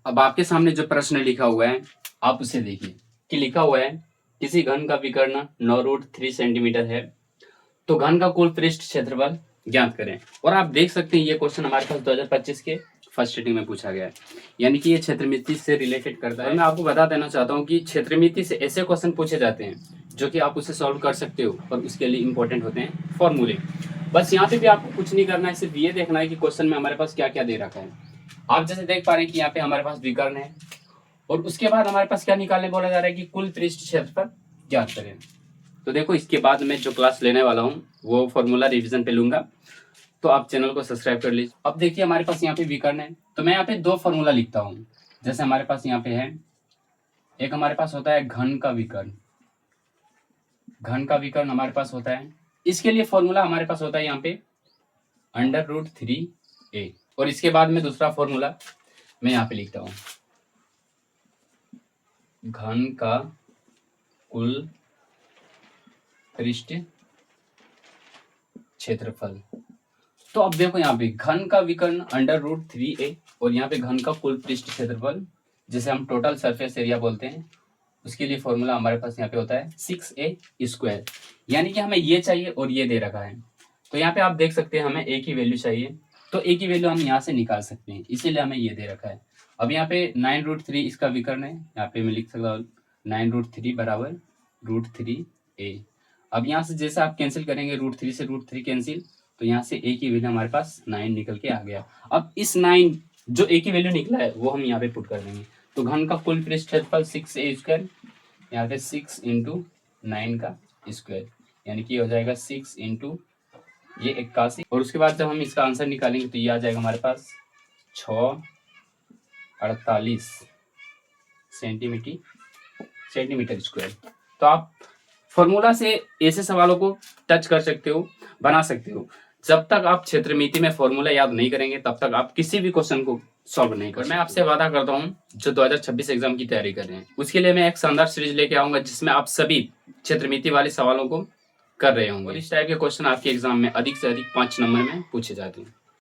अब आपके सामने जो प्रश्न लिखा हुआ है आप उसे देखिए कि लिखा हुआ है किसी घन का विकर्ण 9√3 सेंटीमीटर है तो घन का कुल पृष्ठ क्षेत्रफल ज्ञात करें। और आप देख सकते हैं ये क्वेश्चन हमारे पास 2025 के फर्स्ट सिटिंग में पूछा गया है, यानी कि ये क्षेत्रमिति से रिलेटेड करता है। और मैं आपको बता देना चाहता हूँ कि क्षेत्रमिति से ऐसे क्वेश्चन पूछे जाते हैं जो कि आप उसे सॉल्व कर सकते हो और उसके लिए इंपॉर्टेंट होते हैं फॉर्मूले। बस यहाँ पे भी आपको कुछ नहीं करना है, सिर्फ ये देखना है कि क्वेश्चन में हमारे पास क्या क्या दे रखा है। आप जैसे देख पा रहे हैं कि यहाँ पे हमारे पास विकर्ण है और उसके बाद हमारे पास क्या निकालने बोला जा रहा है कि कुल पृष्ठ क्षेत्रफल ज्ञात करें। तो देखो इसके बाद मैं जो क्लास लेने वाला हूँ वो फॉर्मूला रिवीजन पे लूंगा, तो आप चैनल को सब्सक्राइब कर लीजिए। अब देखिए हमारे पास यहाँ पे विकर्ण है तो मैं यहाँ पे दो फॉर्मूला लिखता हूँ। जैसे हमारे पास यहाँ पे है, एक हमारे पास होता है घन का विकर्ण, घन का विकर्ण हमारे पास होता है। इसके लिए फॉर्मूला हमारे पास होता है यहाँ पे √3a। और इसके बाद में दूसरा फॉर्मूला मैं यहाँ पे लिखता हूँ, घन का कुल पृष्ठ क्षेत्रफल। तो अब देखो यहाँ पे घन का विकर्ण √3a और यहाँ पे घन का कुल पृष्ठ क्षेत्रफल जिसे हम टोटल सरफेस एरिया बोलते हैं, उसके लिए फॉर्मूला हमारे पास यहाँ पे होता है 6a²। यानी कि हमें ये चाहिए और ये दे रखा है, तो यहाँ पे आप देख सकते हैं हमें a की वैल्यू चाहिए तो a की वैल्यू हम यहाँ से निकाल सकते हैं, इसीलिए हमें ये दे रखा है। अब यहाँ पे 9√3 इसका विकर्ण है, यहाँ पे मैं लिख सकता हूँ 9√3 बराबर √3a। अब यहाँ से जैसे आप कैंसिल करेंगे √3 से √3 कैंसिल, तो यहाँ से a की वैल्यू हमारे पास 9 निकल के आ गया। अब इस 9 जो a की वैल्यू निकला है वो हम यहाँ पे पुट कर देंगे। तो घन का कुल पृष्ठ क्षेत्रफल 6a², यहाँ पे 6 × 9 का स्क्वायर, यानी कि हो जाएगा 6 × ये 81। और उसके बाद जब हम इसका आंसर निकालेंगे तो ये आ जाएगा हमारे पास 648 सेंटीमीटर स्क्वायर। तो आप फॉर्मूला से ऐसे सवालों को टच कर सकते हो, बना सकते हो। जब तक आप क्षेत्रमिति में फॉर्मूला याद नहीं करेंगे तब तक आप किसी भी क्वेश्चन को सॉल्व नहीं कर सकते। मैं आपसे वादा करता हूं जो 2026 एग्जाम की तैयारी कर रहे हैं उसके लिए मैं एक शानदार सीरीज लेके आऊंगा जिसमें आप सभी क्षेत्रमिति वाले सवालों को कर रहे होंगे। और इस टाइप के क्वेश्चन आपके एग्जाम में अधिक से अधिक 5 नंबर में पूछे जाते हैं।